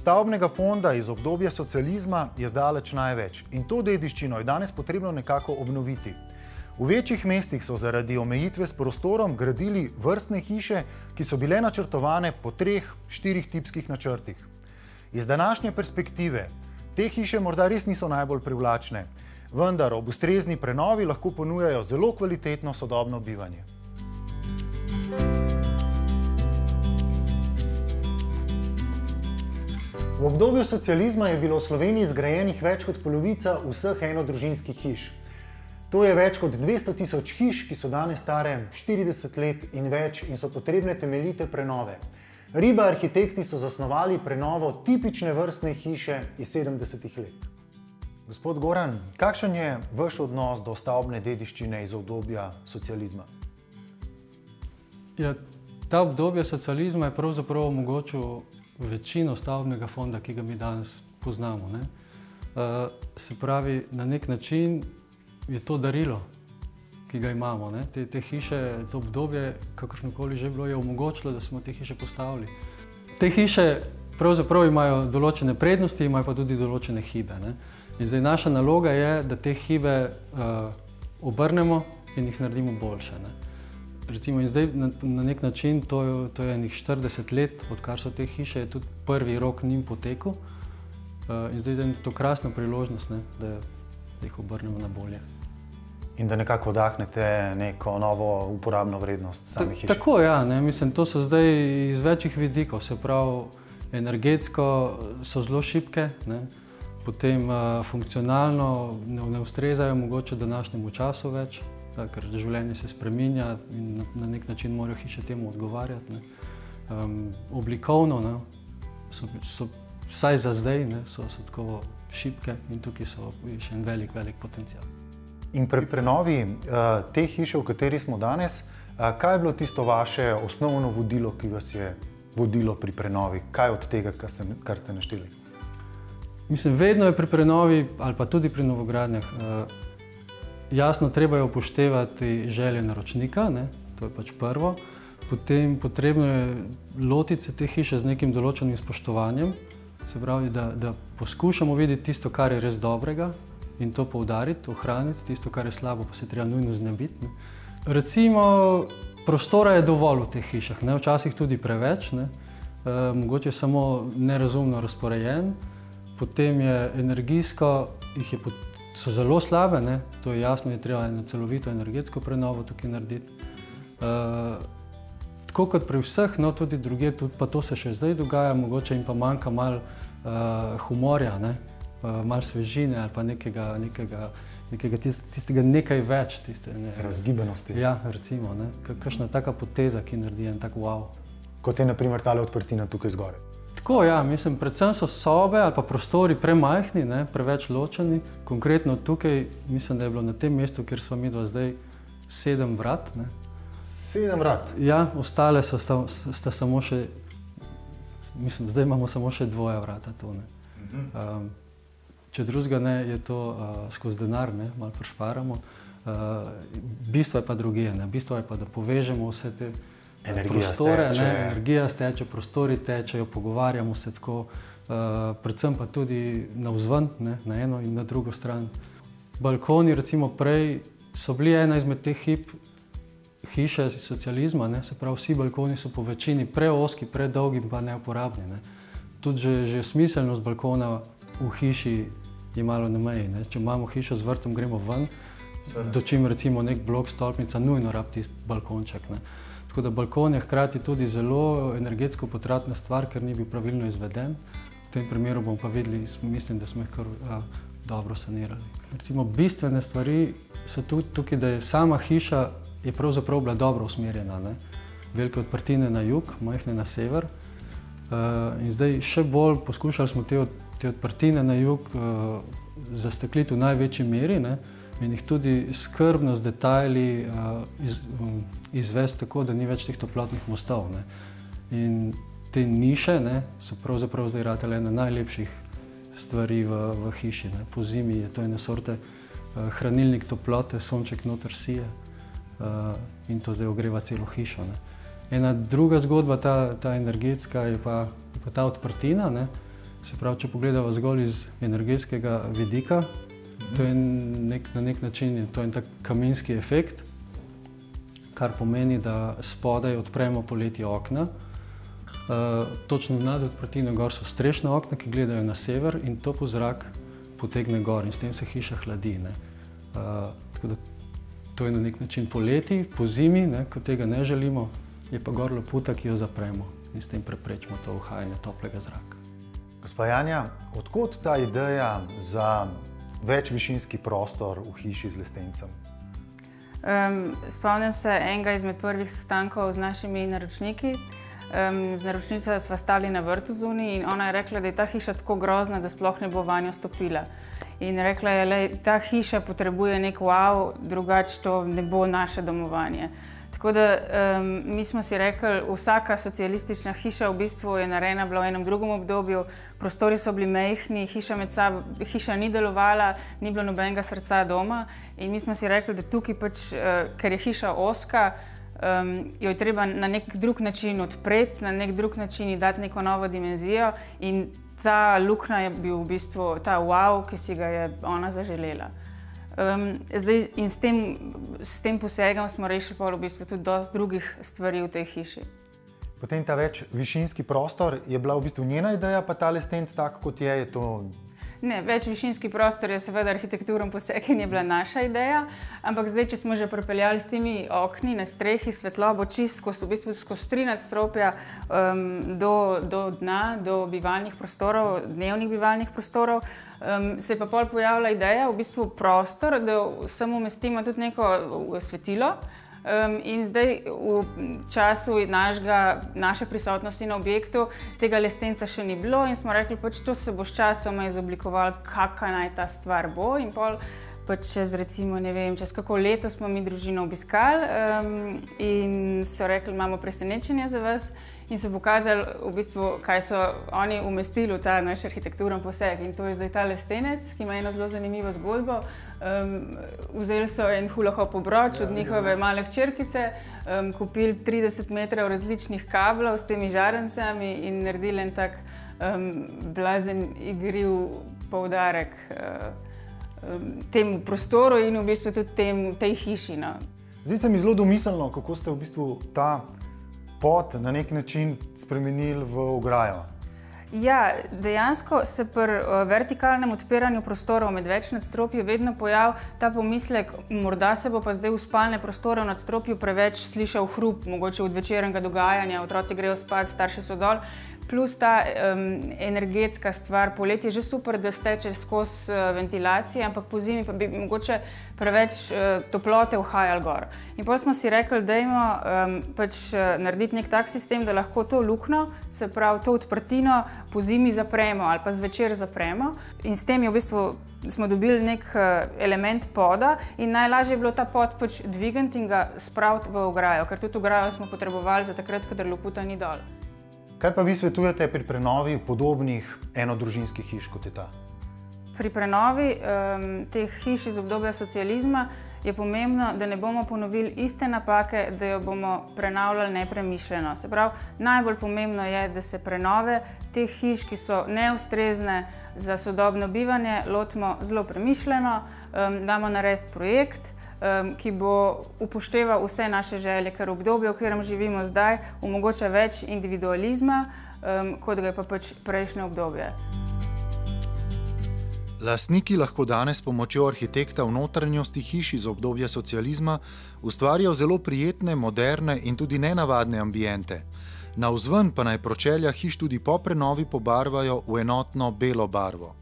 Stavbnega fonda iz obdobja socializma je zdaleč največ in to dediščino je danes potrebno nekako obnoviti. V večjih mestih so zaradi omejitve s prostorom gradili vrstne hiše, ki so bile načrtovane po 3-4 tipskih načrtih. Iz današnje perspektive te hiše morda res niso najbolj privlačne, vendar ob ustrezni prenovi lahko ponujajo zelo kvalitetno sodobno bivanje. V obdobju socializma je bilo v Sloveniji zgrajenih več kot polovica vseh enodružinskih hiš. To je več kot 200 000 hiš, ki so danes stare 40 let in več in so potrebne temeljite prenove. Riba arhitekti so zasnovali prenovo tipične vrstne hiše iz 70. let. Gospod Goran, kakšen je vaš odnos do stavbne dediščine iz obdobja socializma? Ja, ta obdobje socializma je pravzaprav omogočil večino stavbnega fonda, ki ga mi danes poznamo. Se pravi, na nek način je to darilo, ki ga imamo. Te hiše, to obdobje, kakršnokoli že bilo, je omogočilo, da smo te hiše postavili. Te hiše pravzaprav imajo določene prednosti, imajo pa tudi določene hibe. In zdaj naša naloga je, da te hibe obrnemo in jih naredimo boljše. Recimo, in zdaj na nek način, to je enih 40 let, odkar so te hiše, je tudi prvi rok njim potekel. In zdaj je to krasna priložnost, da jih obrnemo na bolje. In da nekako vdahnete neko novo uporabno vrednost samih hiš. Tako, ja. Mislim, to so zdaj iz večjih vidikov. Se pravi, energetsko so zelo šibke, potem funkcionalno ne ustrezajo mogoče današnjemu času več, ker življenje se spreminja in na nek način morajo hiše temu odgovarjati. Oblikovno so vsaj za zdaj so tako šibke in tukaj so še en velik potencial. In pri prenovi te hiše, v kateri smo danes, kaj je bilo tisto vaše osnovno vodilo, ki vas je vodilo pri prenovi? Kaj od tega, kar ste našteli? Mislim, vedno je pri prenovi ali pa tudi pri novogradnjah jasno, treba je upoštevati želje naročnika, to je pač prvo. Potem potrebno je lotiti se te hiše z nekim določenim spoštovanjem, se pravi, da poskušamo videti tisto, kar je res dobrega in to poudariti, ohraniti, tisto, kar je slabo, pa se treba nujno znebiti. Recimo, prostora je dovolj v teh hišah, včasih tudi preveč, mogoče samo nerazumno razporejen, potem je energijsko, so zelo slabe, to je jasno, je treba eno celovito energetsko prenovo tukaj narediti. Tako kot pri vseh, tudi drugje, pa to se še zdaj dogaja, mogoče jim pa manjka malo humorja, malo svežine ali pa tistega nekaj več. Razgibanosti. Ja, recimo, kakšna taka poteza, ki naredi en tak wow. Kot je na primer tale odprtina tukaj zgoraj. Tako, ja, mislim, predvsem so sobe ali pa prostori premajhni, preveč ločeni. Konkretno tukaj, mislim, da je bilo na tem mestu, kjer smo midva zdaj, 7 vrat. 7 vrat? Ja, ostale sta samo še, mislim, zdaj imamo samo še 2 vrata tu. Če drugega ne, je to skozi denar, malo prišparamo. Bistvo je pa drugje, bistvo je pa, da povežemo vse te prostore, energija steče, prostori tečejo, pogovarjamo se tako, predvsem pa tudi navzven, na eno in na drugo stran. Balkoni, recimo prej, so bili ena izmed teh hiše socializma, se pravi, vsi balkoni so po večini preozki, predolgi in pa neuporabni. Tudi že smiselnost balkona v hiši je malo na meji. Če imamo hišo z vrtom, gremo ven, dočim recimo nek blok, stolpnica, nujno rabi tisti balkonček. Tako da balkon je hkrati tudi zelo energetsko potratna stvar, ker ni bil pravilno izveden. V tem primeru bomo pa videli, mislim, da smo jih kar dobro sanirali. Recimo bistvene stvari so tukaj, da je sama hiša je pravzaprav bila dobro usmerjena. Velike odprtine na jug, majhne na sever. In zdaj še bolj poskušali smo te odprtine na jug zastekliti v največji meri, in jih tudi skrbno z detajli izvesti tako, da ni več teh toplotnih mostov. In te niše so pravzaprav zdaj ratale ena najlepših stvari v hiši. Po zimi je to ena sorte hranilnik toplote, sonček noter sije in to zdaj ogreva celo hišo. Ena druga zgodba, ta energetska, je pa ta odprtina. Se pravi, če pogledamo zgolj iz energetskega vidika, to je na nek način to je tak kaminski efekt, kar pomeni, da spodaj odpremo poleti okna. Točno nad odprtino gor so strešna okna, ki gledajo na sever in topel zrak potegne gor in s tem se hiša hladi. Tako da to je na nek način poleti, po zimi, ko tega ne želimo, je pa gor loputa, ki jo zapremo in s tem preprečimo to uhajanje toplega zraka. Gospa Janja, od kod ta ideja za večvišinski prostor v hiši z lestencem? Spomnim se enega izmed prvih sestankov z našimi naročniki. Z naročnico sva stali na vrtu zunaj in ona je rekla, da je ta hiša tako grozna, da sploh ne bo vanjo stopila. In rekla je, da ta hiša potrebuje nek wow, drugače to ne bo naše domovanje. Tako da mi smo si rekli, vsaka socialistična hiša v bistvu je narejena bila v enem drugem obdobju, prostori so bili majhni, hiša ni delovala, ni bilo nobenega srca doma in mi smo si rekli, da tukaj pač, ker je hiša ozka, jo je treba na nek drug način odpreti, na nek drug način ji dati neko novo dimenzijo in ta luknja je bil v bistvu ta wow, ki si ga je ona zaželela. Zdaj, in s tem posegom smo rešili v bistvu tudi dosti drugih stvari v tej hiši. Potem ta večvišinski prostor, je bila v bistvu njena ideja, pa ta lestenc tak, kot je to? Ne, večvišinski prostor je seveda arhitekturen poseg in je bila naša ideja, ampak zdaj, če smo že pripeljali s temi okni na strehi svetlobo čisto skozi 3 nadstropja do dna, do bivalnih prostorov, dnevnih bivalnih prostorov, se je pa pol pojavila ideja, v bistvu prostor, da samo umestimo tudi neko svetilo. In zdaj v času naše prisotnosti na objektu tega lestenca še ni bilo in smo rekli, pač to se bo s časoma izoblikovalo, kakšna naj ta stvar bo in pol pač čez recimo, ne vem, čez kako leto smo mi družino obiskali in so rekli, imamo presenečenje za vas in so pokazali v bistvu, kaj so oni umestili v ta naš arhitekturen poseg in to je zdaj ta lestenec, ki ima eno zelo zanimivo zgodbo. Vzeli so en hula-hop obroč od njihove male hčerkice, kupili 30 metrov različnih kablov s temi žarencami in naredili en tak blazen igriv poudarek temu prostoru in v bistvu tudi tej hiši. Zdi se mi zelo domiselno, kako ste v bistvu ta pod na nek način spremenili v ograjo. Ja, dejansko se pri vertikalnem odpiranju prostorov med več nadstropji vedno pojavi ta pomislek, morda se bo pa zdaj v spalne prostore v nadstropju preveč slišal hrup, mogoče od večernega dogajanja, otroci grejo spat, starši so dol. Plus ta energetska stvar, poleti je že super, da steče skozi ventilacije, ampak po zimi pa bi mogoče preveč toplote uhajali gor. In potem smo si rekli, dajmo pač narediti nek tak sistem, da lahko to luknjo, se pravi to odprtino, po zimi zapremo ali pa zvečer zapremo. In s tem je v bistvu smo dobili nek element poda in najlažje je bilo ta pod pač dvigniti in ga spraviti v ograjo, ker tudi ograjo smo potrebovali za takrat, kadar loputa ni dol. Kaj pa vi svetujete pri prenovi podobnih enodružinskih hiš, kot je ta? Pri prenovi teh hiš iz obdobja socializma je pomembno, da ne bomo ponovili iste napake, da jo bomo prenavljali nepremišljeno. Se pravi, najbolj pomembno je, da se prenove teh hiš, ki so neustrezne za sodobno bivanje, lotimo zelo premišljeno, damo narediti projekt, ki bo upošteval vse naše želje, ker v obdobju, v katerem živimo zdaj, omogoča več individualizma, kot ga je pa pač prejšnje obdobje. Lastniki lahko danes s pomočjo arhitekta v notranjosti hiš iz obdobja socializma ustvarjajo zelo prijetne, moderne in tudi nenavadne ambiente. Navzven pa naj pročelja hiš tudi po prenovi pobarvajo v enotno belo barvo.